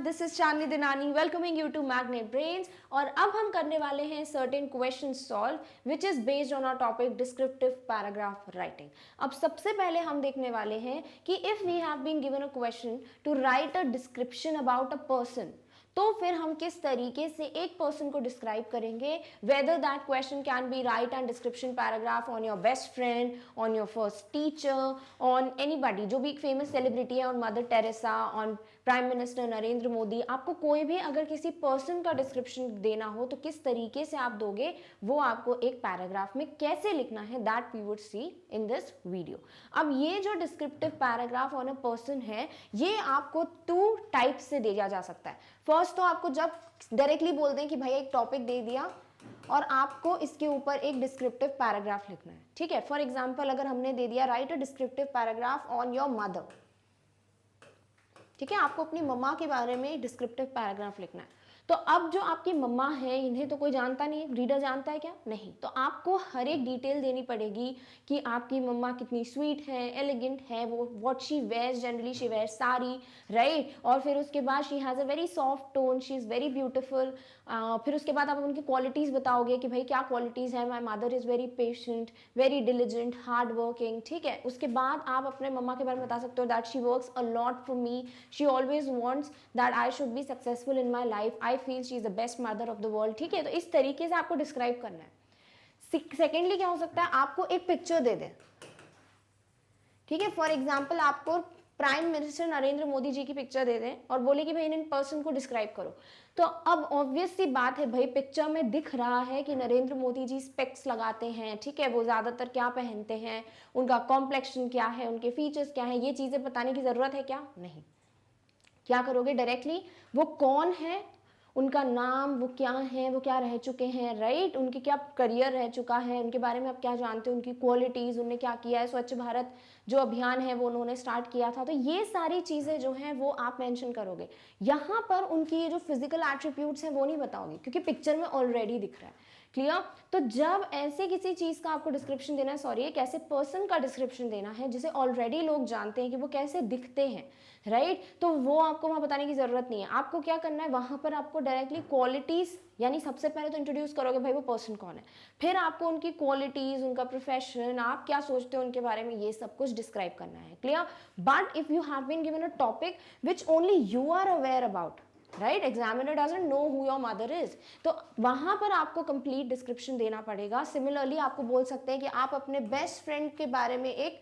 This is Chandni Dinani welcoming you to Magnet Brains. और अब हम करने वाले हैं certain question solve which is based on our topic descriptive paragraph writing. अब सबसे पहले हम देखने वाले हैं कि if we have been given a question to write a description about a person, तो फिर हम किस तरीके से एक पर्सन को डिस्क्राइब करेंगे। Whether that question can be right and description paragraph on your best friend, on your first teacher, on anybody, जो भी एक फेमस सेलिब्रिटी है, on mother Teresa, on prime minister Narendra Modi. आपको कोई भी अगर किसी पर्सन का डिस्क्रिप्शन देना हो तो किस तरीके से आप दोगे, वो आपको एक पैराग्राफ में कैसे लिखना है, that we would see in this video. अब ये जो descriptive paragraph on a person है, ये आपको 2 टाइप से दिया जा सकता है। फर्स्ट तो आपको जब डायरेक्टली बोल दें कि भाई एक टॉपिक दे दिया और आपको इसके ऊपर एक डिस्क्रिप्टिव पैराग्राफ लिखना है, ठीक है। फॉर एग्जांपल अगर हमने दे दिया right a descriptive paragraph on your mother, ठीक है, आपको अपनी मम्मा के बारे में डिस्क्रिप्टिव पैराग्राफ लिखना है। तो अब जो आपकी मम्मा है, इन्हें तो कोई जानता नहीं है, रीडर जानता है क्या? नहीं। तो आपको हर एक डिटेल देनी पड़ेगी कि आपकी मम्मा कितनी स्वीट है, एलिगेंट है, वो what she wears, generally she wears sari, right. और फिर उसके बाद she has a very soft tone, she is very beautiful. फिर उसके बाद आप उनकी क्वालिटीज़ बताओगे कि भाई क्या क्वालिटीज़ हैं। My mother is very patient, very diligent, hard working, ठीक है। उसके बाद आप अपने मम्मा के बारे में बता सकते हो that she works a lot for me, she always wants that I should be successful in my life, I feel she is the best mother of the world, ठीक है। तो इस तरीके से आपको डिस्क्राइब करना है। सेकेंडली क्या हो सकता है, आपको एक पिक्चर दे दें, ठीक है। फॉर एग्जाम्पल आपको प्राइम मिनिस्टर नरेंद्र मोदी जी की पिक्चर दे दें और बोले कि भाई इन पर्सन को डिस्क्राइब करो। तो अब ऑब्वियस सी बात है भाई, पिक्चर में दिख रहा है कि नरेंद्र मोदी जी स्पेक्स लगाते हैं, ठीक है। वो ज़्यादातर क्या पहनते हैं, उनका कॉम्प्लेक्शन क्या है, उनके फीचर्स क्या हैं, ये चीज़ें बताने की ज़रूरत है क्या? नहीं। क्या करोगे, डायरेक्टली वो कौन है, उनका नाम, वो क्या है, वो क्या रह चुके हैं, राइट, उनकी क्या करियर रह चुका है, उनके बारे में आप क्या जानते हो, उनकी क्वालिटीज़, उन्होंने क्या किया है, स्वच्छ भारत जो अभियान है वो उन्होंने स्टार्ट किया था। तो ये सारी चीज़ें जो हैं वो आप मेंशन करोगे। यहाँ पर उनकी ये जो फिजिकल एट्रीब्यूट्स हैं वो नहीं बताओगे, क्योंकि पिक्चर में ऑलरेडी दिख रहा है। क्लियर? तो जब ऐसे किसी चीज़ का आपको डिस्क्रिप्शन देना है, सॉरी, एक ऐसे पर्सन का डिस्क्रिप्शन देना है जिसे ऑलरेडी लोग जानते हैं कि वो कैसे दिखते हैं, राइट, तो वो आपको वहाँ बताने की ज़रूरत नहीं है। आपको क्या करना है, वहाँ पर आपको डायरेक्टली क्वालिटीज़, यानी सबसे पहले तो इंट्रोड्यूस करोगे भाई वो पर्सन कौन है, फिर आपको उनकी क्वालिटीज़, उनका प्रोफेशन, आप क्या सोचते हो उनके बारे में, ये सब कुछ डिस्क्राइब करना है। Clear? But if you have been given a topic which only you are aware about, right, examiner doesn't know who your mother is, तो वहां पर आपको कंप्लीट डिस्क्रिप्शन देना पड़ेगा। सिमिलरली आपको बोल सकते हैं कि आप अपने बेस्ट फ्रेंड के बारे में एक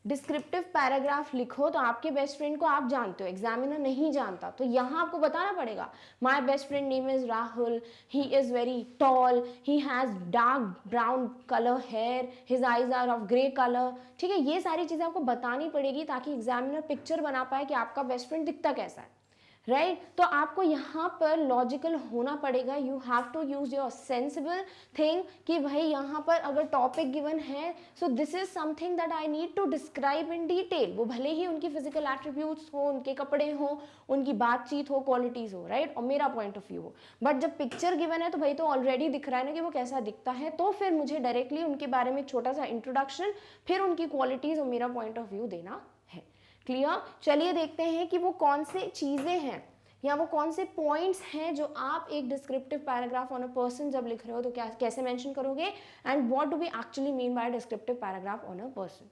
डिस्क्रिप्टिव पैराग्राफ लिखो, तो आपके बेस्ट फ्रेंड को आप जानते हो, एग्जामिनर नहीं जानता, तो यहाँ आपको बताना पड़ेगा my best friend name is Rahul, he is very tall, he has dark brown colour hair, his eyes are of grey colour, ठीक है। ये सारी चीज़ें आपको बतानी पड़ेगी ताकि एग्जामिनर पिक्चर बना पाए कि आपका बेस्ट फ्रेंड दिखता कैसा है, राइट। तो आपको यहाँ पर लॉजिकल होना पड़ेगा, you have to use your sensible thing कि भाई यहाँ पर अगर टॉपिक गिवन है, so this is something that I need to describe in detail. वो भले ही उनकी फिजिकल एट्रीब्यूट्स हो, उनके कपड़े हो, उनकी बातचीत हो, क्वालिटीज़ हो, राइट, और मेरा पॉइंट ऑफ व्यू हो। बट जब पिक्चर गिवन है तो भाई तो ऑलरेडी दिख रहा है ना कि वो कैसा दिखता है, तो फिर मुझे डायरेक्टली उनके बारे में एक छोटा सा इंट्रोडक्शन, फिर उनकी क्वालिटीज़ और मेरा पॉइंट ऑफ व्यू देना है। क्लियर? चलिए देखते हैं कि वो कौन से चीज़ें हैं या वो कौन से पॉइंट्स हैं जो आप एक descriptive paragraph on a person जब लिख रहे हो तो क्या कैसे मेंशन करोगे, and what do we actually mean by descriptive paragraph on a person.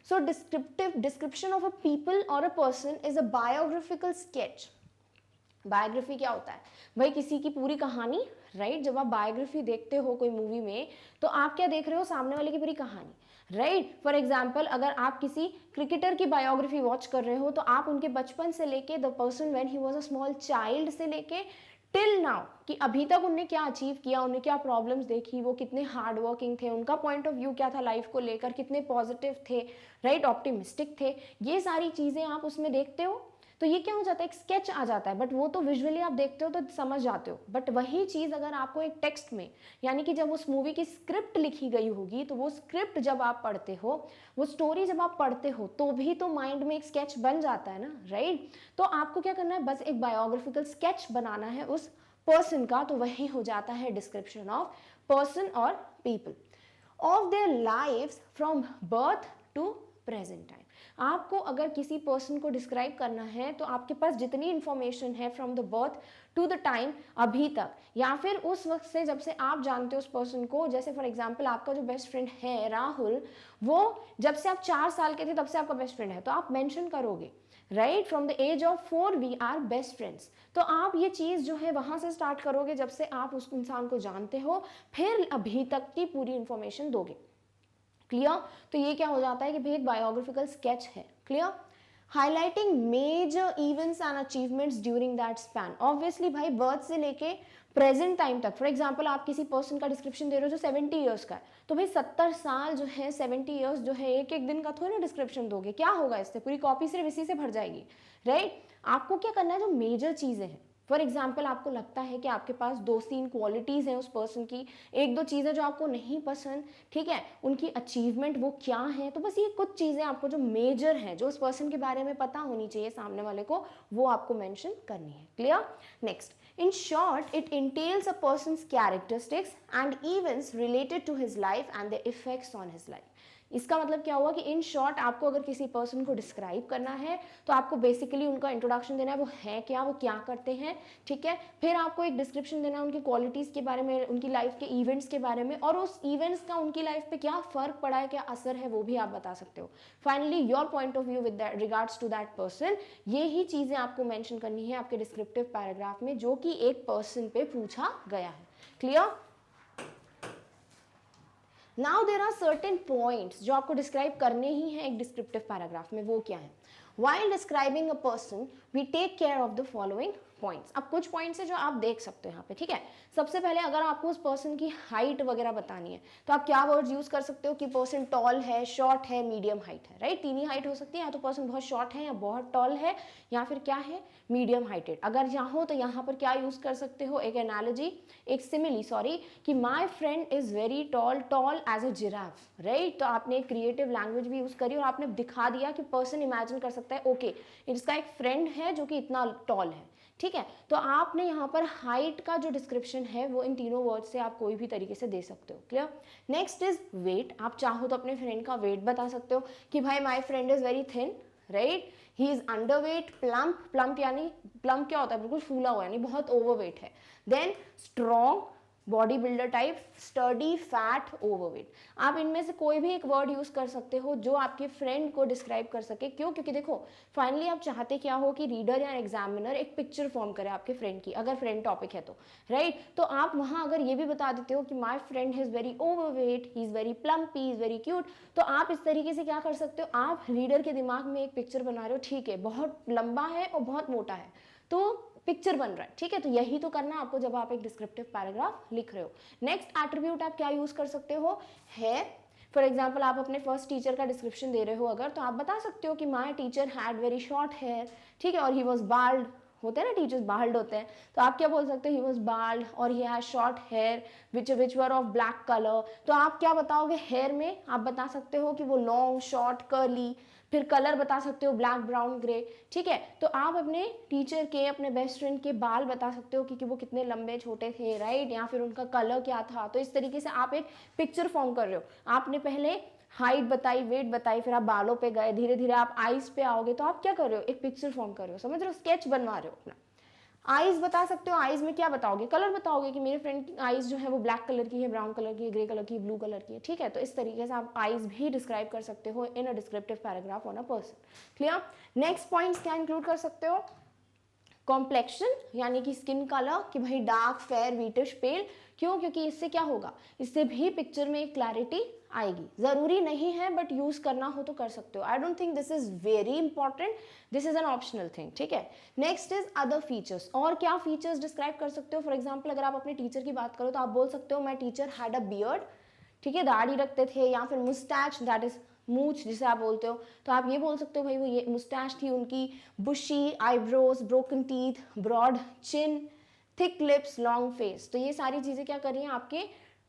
So description of a people और a person is a biographical sketch. Biography क्या होता है भाई, किसी की पूरी कहानी, राइट। जब आप बायोग्राफी देखते हो कोई मूवी में तो आप क्या देख रहे हो, सामने वाले की पूरी कहानी, राइट। फॉर एग्जाम्पल अगर आप किसी क्रिकेटर की बायोग्राफी वॉच कर रहे हो तो आप उनके बचपन से लेके the person when he was a small child से लेके टिल नाउ कि अभी तक उन्हें क्या अचीव किया, उन्हें क्या प्रॉब्लम्स देखी, वो कितने हार्ड वर्किंग थे, उनका पॉइंट ऑफ व्यू क्या था लाइफ को लेकर, कितने पॉजिटिव थे, राइट, ऑप्टिमिस्टिक थे, ये सारी चीज़ें आप उसमें देखते हो। तो ये क्या हो जाता है, एक स्केच आ जाता है, बट वो तो विजुअली आप देखते हो तो समझ जाते हो। बट वही चीज़ अगर आपको एक टेक्स्ट में, यानी कि जब उस मूवी की स्क्रिप्ट लिखी गई होगी, तो वो स्क्रिप्ट जब आप पढ़ते हो, वो स्टोरी जब आप पढ़ते हो, तो भी तो माइंड में एक स्केच बन जाता है ना, राइट। तो आपको क्या करना है, बस एक बायोग्राफिकल स्केच बनाना है उस पर्सन का, तो वही हो जाता है डिस्क्रिप्शन ऑफ पर्सन और people of their lives from birth to present time. आपको अगर किसी पर्सन को डिस्क्राइब करना है तो आपके पास जितनी इंफॉर्मेशन है from the birth to the time अभी तक, या फिर उस वक्त से जब से आप जानते हो उस पर्सन को, जैसे फॉर एग्जांपल आपका जो बेस्ट फ्रेंड है राहुल, वो जब से आप 4 साल के थे तब से आपका बेस्ट फ्रेंड है, तो आप मेंशन करोगे right, from the age of 4 we are best friends. तो आप ये चीज़ जो है वहाँ से स्टार्ट करोगे जब से आप उस इंसान को जानते हो, फिर अभी तक की पूरी इंफॉर्मेशन दोगे। क्लियर? तो ये क्या हो जाता है कि भाई एक बायोग्राफिकल स्केच है। Clear? Highlighting major events and achievements during that span. Obviously भाई बर्थ से लेके प्रेजेंट टाइम तक, फॉर एग्जाम्पल आप किसी पर्सन का डिस्क्रिप्शन दे रहे हो जो 70 ईयर्स का है, तो भाई 70 साल जो है, 70 ईयर्स जो है, एक एक दिन का थोड़ा ना डिस्क्रिप्शन दोगे, क्या होगा इससे? पूरी कॉपी सिर्फ इसी से भर जाएगी राइट। आपको क्या करना है, जो मेजर चीज़ें हैं, फॉर एग्जाम्पल आपको लगता है कि आपके पास 2-3 क्वालिटीज़ हैं उस पर्सन की, 1-2 चीज़ें जो आपको नहीं पसंद, ठीक है, उनकी अचीवमेंट वो क्या है, तो बस ये कुछ चीज़ें आपको जो मेजर हैं, जो उस पर्सन के बारे में पता होनी चाहिए सामने वाले को, वो आपको मेंशन करनी है। Clear? Next, in short it entails a person's characteristics and events related to his life and their effects on his life। इसका मतलब क्या हुआ कि इन शॉर्ट आपको अगर किसी पर्सन को डिस्क्राइब करना है तो आपको बेसिकली उनका इंट्रोडक्शन देना है, वो है क्या, वो क्या करते हैं, ठीक है, फिर आपको एक डिस्क्रिप्शन देना है उनकी क्वालिटीज़ के बारे में, उनकी लाइफ के इवेंट्स के बारे में, और उस इवेंट्स का उनकी लाइफ पे क्या फ़र्क पड़ा है, क्या असर है, वो भी आप बता सकते हो। Finally your point of view with regards to that person, ये ही चीज़ें आपको मैंशन करनी है आपके डिस्क्रिप्टिव पैराग्राफ में जो कि एक पर्सन पे पूछा गया है। Clear? Now there are certain points जो आपको डिस्क्राइब करने ही हैं एक डिस्क्रिप्टिव पैराग्राफ में, वो क्या है? While describing a person, we take care of the following points. अब कुछ पॉइंट्स है जो आप देख सकते हो यहाँ पे, ठीक है। सबसे पहले अगर आपको उस पर्सन की हाइट वगैरह बतानी है तो आप क्या वर्ड्स यूज कर सकते हो कि पर्सन टॉल है, शॉर्ट है, मीडियम हाइट है, राइट। तीन ही हाइट हो सकती है, या तो पर्सन बहुत शॉर्ट है, या बहुत टॉल है, या फिर क्या है, मीडियम हाइटेड। अगर यहाँ हो तो यहाँ पर क्या यूज कर सकते हो, एक एनालॉजी, एक सिमिली सॉरी, कि my friend is very tall, tall as a giraffe, right. तो आपने एक क्रिएटिव लैंग्वेज भी यूज करी और आपने दिखा दिया कि पर्सन इमेजिन कर सकता है ओके इसका एक फ्रेंड है जो कि इतना टॉल है, ठीक है। तो आपने यहाँ पर हाइट का जो डिस्क्रिप्शन है वो इन तीनों वर्ड से आप कोई भी तरीके से दे सकते हो। क्लियर? Next is weight. आप चाहो तो अपने फ्रेंड का वेट बता सकते हो कि भाई my friend is very thin, right, he is underweight, plump, plump यानी प्लम्प क्या होता है, बिल्कुल फूला हुआ यानी बहुत ओवरवेट है। Then strong, body builder type, sturdy, fat, overweight. आप इनमें से कोई भी एक वर्ड यूज कर सकते हो जो आपके फ्रेंड को डिस्क्राइब कर सके। क्यों? क्योंकि देखो फाइनली आप चाहते क्या हो कि रीडर या एग्जामिनर एक पिक्चर फॉर्म करे आपके फ्रेंड की, अगर फ्रेंड टॉपिक है तो, राइट। तो आप वहां अगर ये भी बता देते हो कि my friend is very overweight, he is very plumpy, he is very cute, तो आप इस तरीके से क्या कर सकते हो, आप रीडर के दिमाग में एक पिक्चर बना रहे हो, ठीक है, बहुत लंबा है और बहुत मोटा है, तो पिक्चर बन रहा है, ठीक है। तो यही तो करना है आपको जब आप एक डिस्क्रिप्टिव पैराग्राफ लिख रहे हो। नेक्स्ट एट्रीब्यूट आप क्या यूज कर सकते हो, हेयर। फॉर एग्जाम्पल आप अपने फर्स्ट टीचर का डिस्क्रिप्शन दे रहे हो अगर, तो आप बता सकते हो कि my teacher had very short hair, ठीक है, और ही वॉज बाल्ड, होते हैं ना टीचर्स बाल्ड होते हैं, तो आप क्या बोल सकते हो, ही वॉज बाल्ड और he has short hair which were of black colour. तो आप क्या बताओगे, हेयर में आप बता सकते हो कि वो लॉन्ग, शॉर्ट, कर्ली, फिर कलर बता सकते हो ब्लैक, ब्राउन, ग्रे, ठीक है। तो आप अपने टीचर के, अपने बेस्ट फ्रेंड के बाल बता सकते हो कि वो कितने लंबे छोटे थे, राइट, या फिर उनका कलर क्या था। तो इस तरीके से आप एक पिक्चर फॉर्म कर रहे हो। आपने पहले हाइट बताई, वेट बताई, फिर आप बालों पे गए, धीरे धीरे आप आईज पे आओगे, तो आप क्या कर रहे हो, एक पिक्चर फॉर्म कर रहे हो, समझ रहे हो, स्केच बनवा रहे हो अपना। आईज बता सकते हो, आईज में क्या बताओगे, कलर बताओगे कि मेरे फ्रेंड की आईज जो है वो ब्लैक कलर की है, ब्राउन कलर की है, ग्रे कलर की है, ब्लू कलर की है, ठीक है। तो इस तरीके से आप आईज भी डिस्क्राइब कर सकते हो in a descriptive paragraph on a person. Clear? Next points क्या इंक्लूड कर सकते हो, कॉम्प्लेक्शन यानी कि स्किन कलर, कि भाई डार्क, फेयर, व्हीटिश, पेल। क्यों? क्योंकि इससे क्या होगा, इससे भी पिक्चर में एक क्लैरिटी आएगी। जरूरी नहीं है बट यूज करना हो तो कर सकते हो। I don't think this is very important, this is an optional thing, ठीक है। Next is other features. और क्या फीचर्स डिस्क्राइब कर सकते हो, फॉर एग्जाम्पल अगर आप अपने टीचर की बात करो तो आप बोल सकते हो my teacher had a beard, ठीक है, दाढ़ी रखते थे, या फिर मुस्टैच, दैट इज मूछ जिसे आप बोलते हो, तो आप ये बोल सकते हो भाई वो ये मुस्टैच थी उनकी, बुशी आईब्रोज, ब्रोकन टीथ, ब्रॉड चिन, थिक लिप्स, लॉन्ग फेस। तो ये सारी चीज़ें क्या कर रही हैं, आपके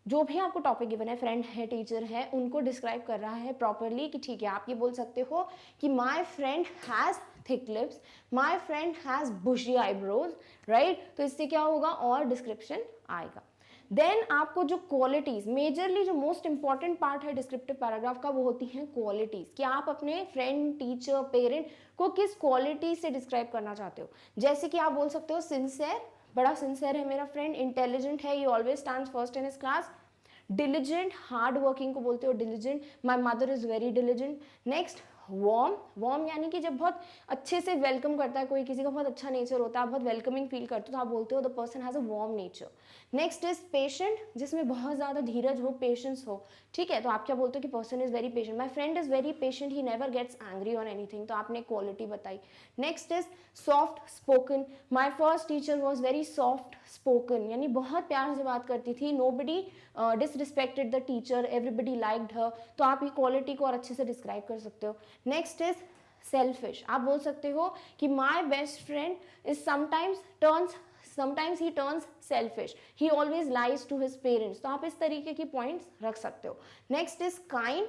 जो भी आपको टॉपिक गिवन है, फ्रेंड है, टीचर है, उनको डिस्क्राइब कर रहा है प्रॉपरली कि ठीक है। आप ये बोल सकते हो कि my friend has thick lips, my friend has bushy eyebrows, right. तो इससे क्या होगा और डिस्क्रिप्शन आएगा। देन आपको जो क्वालिटीज, मेजरली जो मोस्ट इंपॉर्टेंट पार्ट है डिस्क्रिप्टिव पैराग्राफ का, वो होती हैं क्वालिटीज, कि आप अपने फ्रेंड, टीचर, पेरेंट को किस क्वालिटी से डिस्क्राइब करना चाहते हो। जैसे कि आप बोल सकते हो सिंसियर, बड़ा सिंसियर है मेरा फ्रेंड, इंटेलिजेंट है, ही always stands first in his class, diligent, hard working को बोलते हो diligent, my mother is very diligent. Next warm, warm यानी कि जब बहुत अच्छे से वेलकम करता है कोई, किसी का बहुत अच्छा नेचर होता है, आप बहुत वेलकमिंग फील करते हो, तो आप बोलते हो the person has a warm nature. Next is patient, जिसमें बहुत ज़्यादा धीरज हो, पेशेंस हो, ठीक है, तो आप क्या बोलते हो कि person is very patient, my friend is very patient, he never gets angry on anything, तो आपने क्वालिटी बताई। Next is soft spoken, my first teacher was very soft spoken, यानी बहुत प्यार से बात करती थी, nobody disrespected the teacher, everybody liked her, तो आप ये क्वालिटी को और अच्छे से डिस्क्राइब कर सकते हो। नेक्स्ट इज सेल्फिश, आप बोल सकते हो कि माई best friend is sometimes he turns selfish, he always lies to his parents, तो आप इस तरीके की पॉइंट्स रख सकते हो। Next is kind,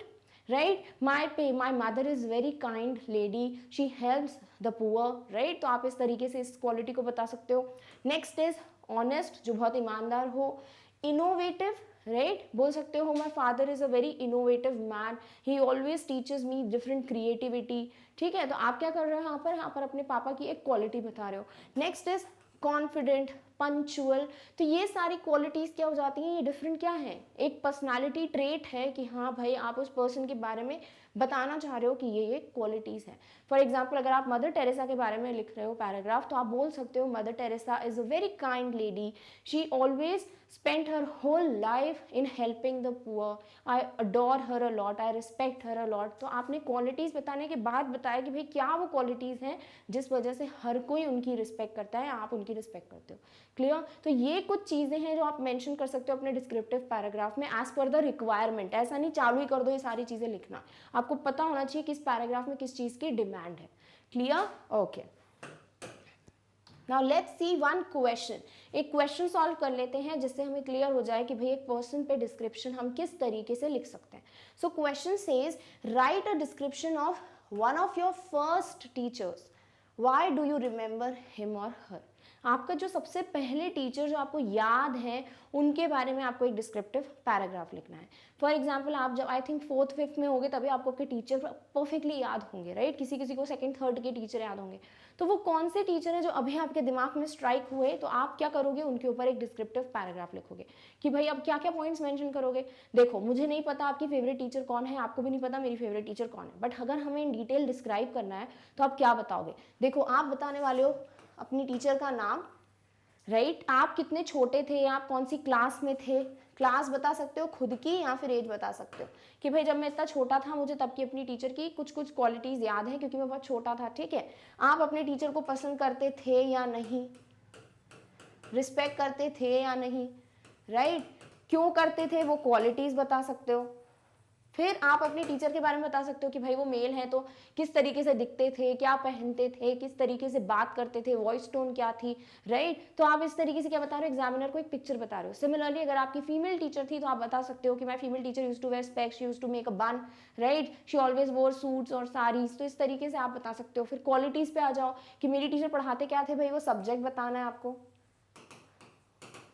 right, my mother is very kind lady, she helps the poor, right, तो आप इस तरीके से इस क्वालिटी को बता सकते हो। नेक्स्ट इज ऑनेस्ट, जो बहुत ईमानदार हो। इनोवेटिव, राइट, बोल सकते हो my father is a very innovative man, he always teachers me different creativity, ठीक है, तो आप क्या कर रहे हो यहाँ पर अपने पापा की एक क्वालिटी बता रहे हो। नेक्स्ट इज कॉन्फिडेंट, पंचुअल, तो ये सारी क्वालिटीज़ क्या हो जाती हैं, ये डिफरेंट क्या है, एक पर्सनालिटी ट्रेट है कि हाँ भाई आप उस पर्सन के बारे में बताना चाह रहे हो कि ये क्वालिटीज़ हैं। फॉर एग्जाम्पल अगर आप मदर टेरेसा के बारे में लिख रहे हो पैराग्राफ, तो आप बोल सकते हो mother Teresa is a very kind lady, she always spent her whole life in helping the poor, I adore her a lot, I respect her a lot, तो आपने क्वालिटीज़ बताने के बाद बताया कि भाई क्या वो क्वालिटीज़ हैं जिस वजह से हर कोई उनकी रिस्पेक्ट करता है, आप उनकी रिस्पेक्ट करते हो। क्लियर, तो ये कुछ चीज़ें हैं जो आप मेंशन कर सकते हो अपने डिस्क्रिप्टिव पैराग्राफ में एज पर द रिक्वायरमेंट, ऐसा नहीं चालू ही कर दो ये सारी चीज़ें लिखना, आपको पता होना चाहिए कि इस पैराग्राफ में किस चीज़ की डिमांड है। Clear, okay. Now let's see one question, एक क्वेश्चन सॉल्व कर लेते हैं जिससे हमें क्लियर हो जाए कि भाई एक पर्सन पे डिस्क्रिप्शन हम किस तरीके से लिख सकते हैं। So question says right a description of one of your first teachers, why do you remember him और हर, आपका जो सबसे पहले टीचर जो आपको याद है उनके बारे में आपको एक डिस्क्रिप्टिव पैराग्राफ लिखना है। फॉर एग्जाम्पल आप जब आई थिंक 4th 5th में होगे तभी आपको आपके टीचर परफेक्टली याद होंगे, राइट, किसी किसी को 2nd 3rd के टीचर याद होंगे, तो वो कौन से टीचर हैं जो अभी आपके दिमाग में स्ट्राइक हुए, तो आप क्या करोगे उनके ऊपर एक डिस्क्रिप्टिव पैराग्राफ लिखोगे कि भाई अब क्या क्या पॉइंट्स मेंशन करोगे। देखो मुझे नहीं पता आपकी फेवरेट टीचर कौन है, आपको भी नहीं पता मेरी फेवरेट टीचर कौन है, बट अगर हमें इन डिटेल डिस्क्राइब करना है तो आप क्या बताओगे। देखो आप बताने वाले हो अपनी टीचर का नाम, राइट, आप कितने छोटे थे, आप कौन सी क्लास में थे, क्लास बता सकते हो खुद की या फिर एज बता सकते हो कि भाई जब मैं इतना छोटा था मुझे तब की अपनी टीचर की कुछ कुछ क्वालिटीज़ याद है क्योंकि मैं बहुत छोटा था, ठीक है। आप अपने टीचर को पसंद करते थे या नहीं, रिस्पेक्ट करते थे या नहीं, राइट, क्यों करते थे वो क्वालिटीज़ बता सकते हो। फिर आप अपने टीचर के बारे में बता सकते हो कि भाई वो मेल है तो किस तरीके से दिखते थे, क्या पहनते थे, किस तरीके से बात करते थे, वॉइस टोन क्या थी, राइट, तो आप इस तरीके से क्या बता रहे हो, एग्जामिनर को एक पिक्चर बता रहे हो। सिमिलरली अगर आपकी फीमेल टीचर थी तो आप बता सकते हो कि my female teacher used to wear specs, she used to make a bun, right, she always wore suits और साड़ीज, तो इस तरीके से आप बता सकते हो। फिर क्वालिटीज़ पे आ जाओ कि मेरी टीचर पढ़ाते क्या थे, भाई वो सब्जेक्ट बताना है आपको,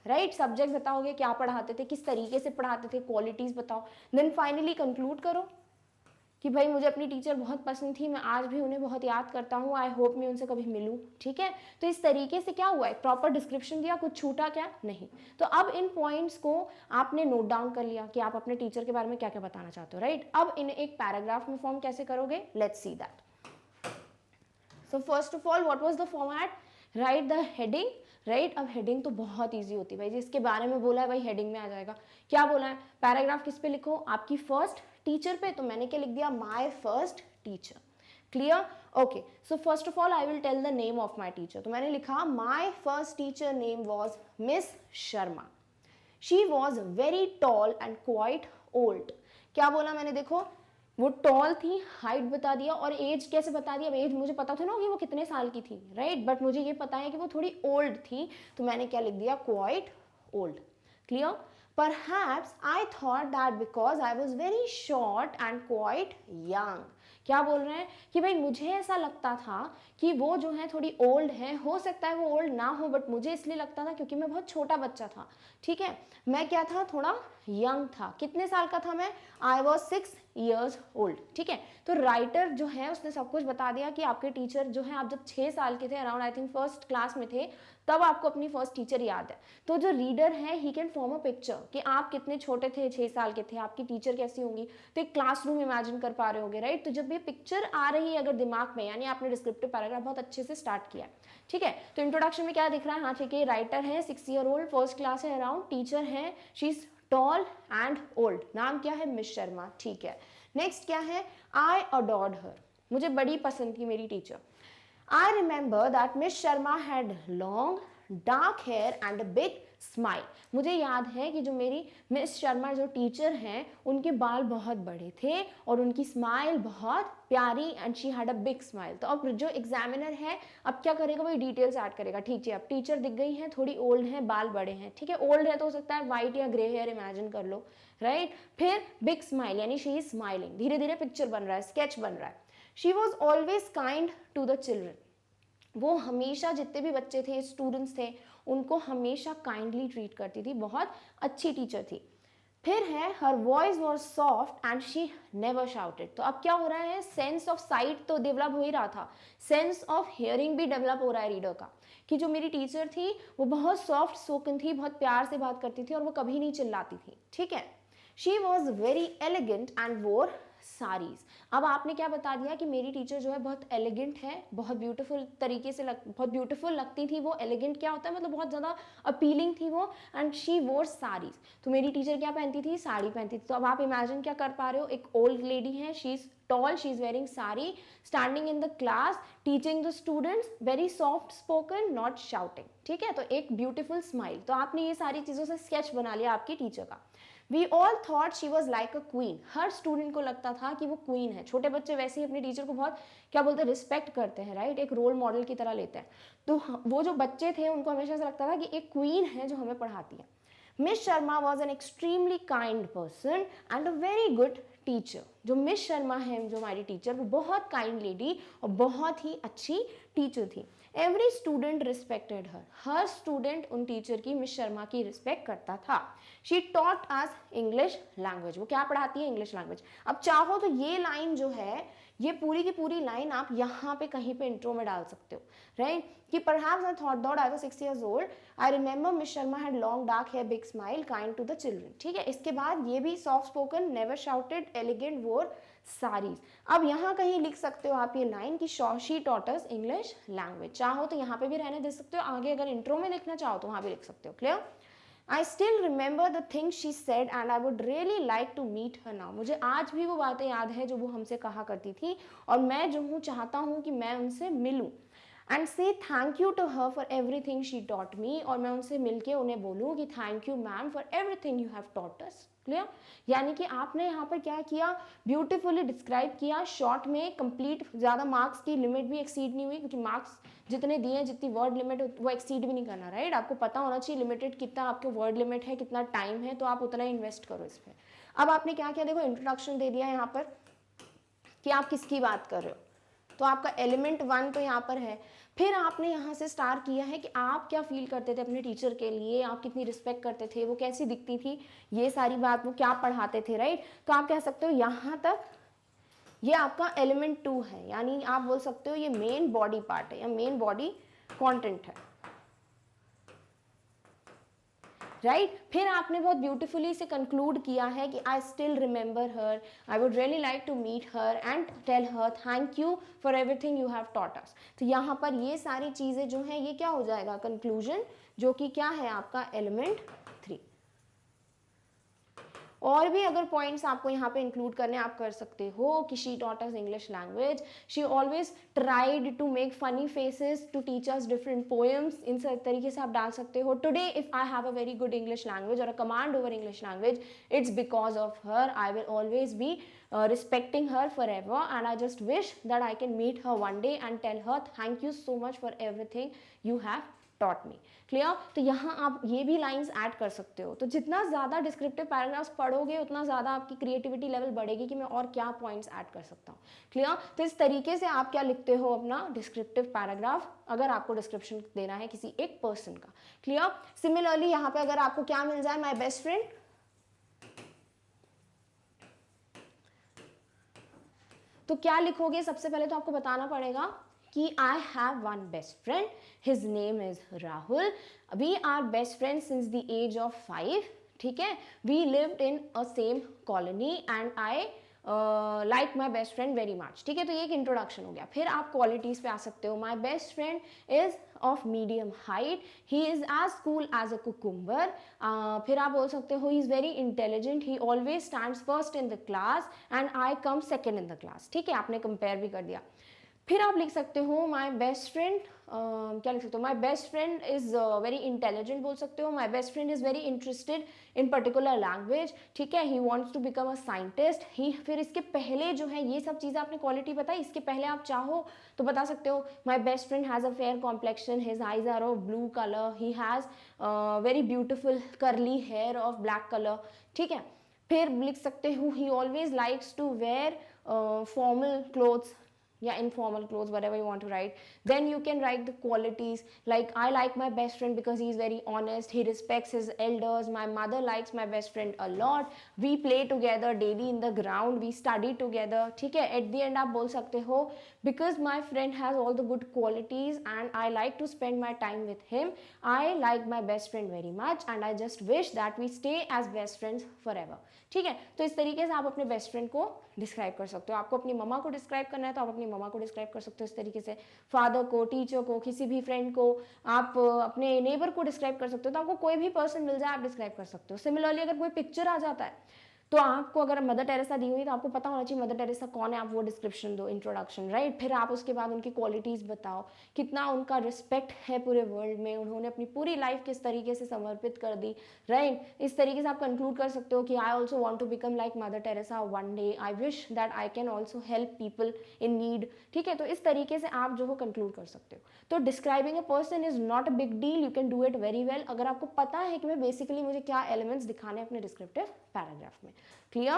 राइट, सब्जेक्ट बताओगे क्या पढ़ाते थे, किस तरीके से पढ़ाते थे, क्वालिटीज़ बताओ। देन फाइनली कंक्लूड करो कि भाई मुझे अपनी टीचर बहुत पसंद थी, मैं आज भी उन्हें बहुत याद करता हूँ, आई होप मैं उनसे कभी मिलूँ, ठीक है। तो इस तरीके से क्या हुआ, एक प्रॉपर डिस्क्रिप्शन दिया, कुछ छूटा क्या नहीं। तो अब इन पॉइंट्स को आपने नोट डाउन कर लिया कि आप अपने टीचर के बारे में क्या क्या बताना चाहते हो, राइट। अब इन्हें एक पैराग्राफ में फॉर्म कैसे करोगे, let's see that. So first of all what was the format, right the heading, right, अब हेडिंग तो बहुत इजी होती है भाई, जिसके बारे में बोला है भाई हेडिंग में आ जाएगा। क्या बोला है, पैराग्राफ किस पे लिखो, आपकी फर्स्ट टीचर पे, तो मैंने क्या लिख दिया, my first teacher. Clear, okay. So first of all I will tell the name of my teacher, तो मैंने लिखा my first teacher name was miss Sharma, she was very tall and quite old. क्या बोला मैंने, देखो वो टॉल थी, height बता दिया, और एज कैसे बता दिया, एज मुझे पता था ना कि वो कितने साल की थी, राइट, बट मुझे ये पता है कि वो थोड़ी ओल्ड थी, तो मैंने क्या लिख दिया, quite old. Clear, perhaps I thought that because I was very short and quite young, क्या बोल रहे हैं कि भाई मुझे ऐसा लगता था कि वो जो है थोड़ी ओल्ड है, हो सकता है वो ओल्ड ना हो बट मुझे इसलिए लगता था क्योंकि मैं बहुत छोटा बच्चा था, ठीक है, मैं क्या था, थोड़ा यंग था। कितने साल का था मैं? आई वॉज 6 years old, ठीक है। तो राइटर जो है उसने सब कुछ बता दिया कि आपके टीचर जो है, आप जब 6 साल के थे, around I think first class में थे, तब आपको अपनी फर्स्ट टीचर याद है। तो जो रीडर है he can form a picture कि आप कितने छोटे थे, 6 साल के थे, आपकी टीचर कैसी होंगी, तो एक क्लासरूम इमेजिन कर पा रहे होगे, राइट। तो जब ये पिक्चर आ रही है अगर दिमाग में, यानी आपने डिस्क्रिप्टिव पैराग्राफ बहुत अच्छे से स्टार्ट किया, ठीक है। तो इंट्रोडक्शन में क्या दिख रहा है, हाँ ठीक है, राइटर है 6 year old, फर्स्ट क्लास है अराउंड, टीचर है she is tall and old, नाम क्या है, मिस शर्मा, ठीक है। नेक्स्ट क्या है, आई अडोर्ड हर, मुझे बड़ी पसंद थी मेरी teacher. I remember that Miss Sharma had long dark hair and a big smile. मुझे याद है कि जो मेरी मिस शर्मा जो टीचर हैं उनके बाल बहुत बड़े थे और उनकी स्माइल बहुत प्यारी, and she had a big smile. तो अब जो एग्जामिनर है अब क्या करेगा, वही डिटेल्स ऐड करेगा, ठीक है। अब टीचर दिख गई हैं, थोड़ी ओल्ड है, बाल बड़े हैं, ठीक है, ओल्ड है तो हो सकता है वाइट या ग्रे हेयर इमेजिन कर लो, राइट। फिर बिग स्माइल यानी शी इज स्माइलिंग, धीरे धीरे पिक्चर बन रहा है, स्केच बन रहा है। She was always kind to the children, वो हमेशा जितने भी बच्चे थे, स्टूडेंट्स थे, उनको हमेशा काइंडली ट्रीट करती थी, बहुत अच्छी टीचर थी। फिर है her voice was soft and she never shouted. तो अब क्या हो रहा है, सेंस ऑफ साइट तो डेवलप हो ही रहा था, सेंस ऑफ हियरिंग भी डेवलप हो रहा है रीडर का, कि जो मेरी टीचर थी वो बहुत सॉफ्ट स्पोकन थी, बहुत प्यार से बात करती थी और वो कभी नहीं चिल्लाती थी, ठीक है। She was very elegant and वोर साड़ीज। अब आपने क्या बता दिया कि मेरी टीचर जो है बहुत एलिगेंट है, बहुत ब्यूटीफुल तरीके से बहुत ब्यूटीफुल लगती थी वो। एलिगेंट क्या होता है, मतलब बहुत ज़्यादा अपीलिंग थी वो। एंड शी वोर साड़ीज, तो मेरी टीचर क्या पहनती थी, साड़ी पहनती थी। तो अब आप इमेजिन क्या कर पा रहे हो, एक ओल्ड लेडी है, she is tall, she is wearing sari, standing in the class, teaching the students, very soft spoken, not shouting, ठीक है। तो एक ब्यूटीफुल स्माइल। तो आपने ये सारी चीज़ों से स्केच बना लिया आपकी टीचर का। We all thought she was like a queen, हर स्टूडेंट को लगता था कि वो क्वीन है। छोटे बच्चे वैसे ही अपने टीचर को बहुत क्या बोलते हैं, रिस्पेक्ट करते हैं, राइट, एक रोल मॉडल की तरह लेते हैं। तो वो जो बच्चे थे उनको हमेशा से लगता था कि एक क्वीन है जो हमें पढ़ाती है। Miss Sharma was an extremely kind person and a very good teacher. जो मिस शर्मा है जो हमारी टीचर, वो बहुत काइंड लेडी और बहुत ही अच्छी टीचर थी। एवरी स्टूडेंट रिस्पेक्टेड हर, हर स्टूडेंट उन टीचर की, मिस शर्मा की, रिस्पेक्ट करता था। She taught us English language, वो क्या पढ़ाती है, इंग्लिश लैंग्वेज। अब चाहो तो ये लाइन जो है, ये पूरी की पूरी लाइन आप यहाँ पे कहीं पे इंट्रो में डाल सकते हो, राइट, कि perhaps I thought that I was 6 years old, I remember miss Sharma had long dark hair, big smile, kind to the children, ठीक है। इसके बाद ये भी soft spoken, never shouted, elegant, wore saris. अब यहाँ कहीं लिख सकते हो आप ये लाइन कि she taught us English language. चाहो तो यहाँ पे भी रहने दे सकते हो, आगे अगर इंट्रो में लिखना चाहो तो वहाँ भी लिख सकते हो। Clear? I still remember the things she said and I would really like to meet her now. मुझे आज भी वो बातें याद है जो वो हमसे कहा करती थी और मैं जो हूँ चाहता हूँ कि मैं उनसे मिलूँ। And say thank you to her for everything she taught me, और मैं उनसे मिलके उन्हें बोलूँ कि thank you ma'am for everything you have taught us. Clear? यानी कि आपने यहाँ पर क्या किया, ब्यूटीफुली डिस्क्राइब किया, शॉर्ट में, कंप्लीट, ज़्यादा मार्क्स की लिमिट भी एक्सीड नहीं हुई, क्योंकि मार्क्स जितने दिए हैं, जितनी वर्ड लिमिट वो एक्सीड भी नहीं करना, राइट। आपको पता होना चाहिए लिमिटेड कितना आपके वर्ड लिमिट है, कितना टाइम है, तो आप उतना ही इन्वेस्ट करो इस पर। अब आपने क्या किया, देखो इंट्रोडक्शन दे दिया यहाँ पर कि आप किसकी बात कर रहे हो, तो आपका एलिमेंट 1 तो यहाँ पर है। फिर आपने यहाँ से स्टार्ट किया है कि आप क्या फील करते थे अपने टीचर के लिए, आप कितनी रिस्पेक्ट करते थे, वो कैसी दिखती थी, ये सारी बात, वो क्या पढ़ाते थे, राइट। तो आप कह सकते हो यहाँ तक ये आपका एलिमेंट 2 है, यानी आप बोल सकते हो ये मेन बॉडी पार्ट है या मेन बॉडी कंटेंट है, राइट। फिर आपने बहुत ब्यूटीफुली से कंक्लूड किया है कि I still remember her, I would really like to meet her and tell her thank you for everything you have taught us. तो यहाँ पर ये सारी चीज़ें जो हैं ये क्या हो जाएगा, कंक्लूजन, जो कि क्या है आपका एलिमेंट 3। और भी अगर पॉइंट्स आपको यहाँ पे इंक्लूड करने आप कर सकते हो कि she taught us English language, she always tried to make funny faces to teach us different poems, इन सब तरीके से आप डाल सकते हो। Today if I have a very good English language और a command over English language, it's because of her, I will always be respecting her forever, and I just wish that I can meet her one day and tell her thank you so much for everything you have taught me. Clear? तो यहाँ आप ये भी lines add कर सकते हो. तो जितना ज़्यादा डिस्क्रिप्टिव पैराग्राफ्स पढ़ोगे उतना ज़्यादा आपकी क्रिएटिविटी लेवल बढ़ेगी कि मैं और क्या पॉइंट्स ऐड कर सकता हूँ. क्लियर? तो इस तरीके से आप क्या लिखते हो अपना डिस्क्रिप्टिव पैराग्राफ, अगर आपको डिस्क्रिप्शन देना है किसी एक पर्सन का. क्लियर? सिमिलरली यहाँ पे अगर आपको क्या मिल जाए, माई बेस्ट फ्रेंड, तो क्या लिखोगे? सबसे पहले तो आपको बताना पड़ेगा कि I have one best friend, his name is Rahul, we are best friend since the age of 5. ठीक है, we lived in a same colony and I like my best friend very much. ठीक है, तो ये एक इंट्रोडक्शन हो गया. फिर आप क्वालिटीज पे आ सकते हो. My best friend is of medium height, he is as cool as a cucumber. फिर आप बोल सकते हो he is very intelligent, he always stands first in the class and I come second in the class. ठीक है, आपने compare भी कर दिया. फिर आप लिख सकते हो माई बेस्ट फ्रेंड, क्या लिख सकते हो? My best friend is very intelligent बोल सकते हो. My best friend is very interested in particular language. ठीक है, he wants to become a scientist. He, फिर इसके पहले जो है ये सब चीज़ें आपने क्वालिटी बताई, इसके पहले आप चाहो तो बता सकते हो my best friend has a fair complexion, his eyes are of blue colour, he has very beautiful curly hair of black colour. ठीक है, फिर लिख सकते हो he always likes to wear formal clothes, yeah, informal clothes, whatever you want to write. Then you can write the qualities like I like my best friend because he is very honest, he respects his elders, my mother likes my best friend a lot, we play together daily in the ground, we study together. ठीक है, at the end आप बोल सकते हो because my friend has all the good qualities and I like to spend my time with him, I like my best friend very much and I just wish that we stay as best friends forever. ठीक है, तो इस तरीके से आप अपने best friend को describe कर सकते हो. आपको अपनी मम्मा को डिस्क्राइब करना है तो आप अपनी मम्मा को डिस्क्राइब कर सकते हो इस तरीके से. फादर को, टीचर को, किसी भी फ्रेंड को, आप अपने नेबर को डिस्क्राइब कर सकते हो. तो आपको कोई भी पर्सन मिल जाए आप डिस्क्राइब कर सकते हो. सिमिलरली अगर कोई पिक्चर आ जाता है तो आपको, अगर मदर टेरेसा दी हुई तो आपको पता होना चाहिए मदर टेरेसा कौन है, आप वो डिस्क्रिप्शन दो, इंट्रोडक्शन, राइट. फिर आप उसके बाद उनकी क्वालिटीज़ बताओ, कितना उनका रिस्पेक्ट है पूरे वर्ल्ड में, उन्होंने अपनी पूरी लाइफ किस तरीके से समर्पित कर दी, राइट. इस तरीके से आप कंक्लूड कर सकते हो कि I also want to become like Mother Teresa one day, I wish that I can also help people in need. ठीक है, तो इस तरीके से आप जो हो कंक्लूड कर सकते हो. तो describing a person is not a big deal, you can do it very well, अगर आपको पता है कि मैं बेसिकली मुझे क्या एलिमेंट्स दिखाने हैं अपने डिस्क्रिप्टिव पैराग्राफ में. Clear?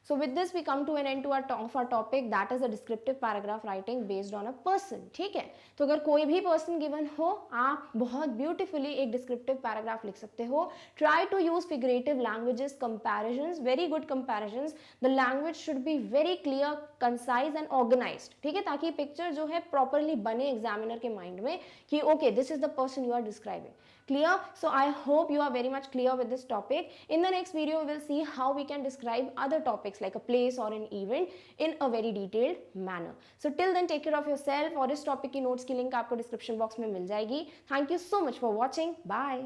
So with this we come to an end of our topic, that is a descriptive paragraph writing based on a person. ठीक है, तो अगर कोई भी person given हो आप बहुत beautifully एक descriptive paragraph लिख सकते हो. Try to use figurative languages, comparisons, very good comparisons. The language should be very clear, concise and organized. ठीक है, ताकि picture जो है properly बने examiner के mind में कि okay, this is the person you are describing. Clear? So I hope you are very much clear with this topic. In the next video we will see how we can describe other topics like a place or an event in a very detailed manner. So till then take care of yourself. और इस topic की notes की link आपको description box में मिल जाएगी. Thank you so much for watching. Bye.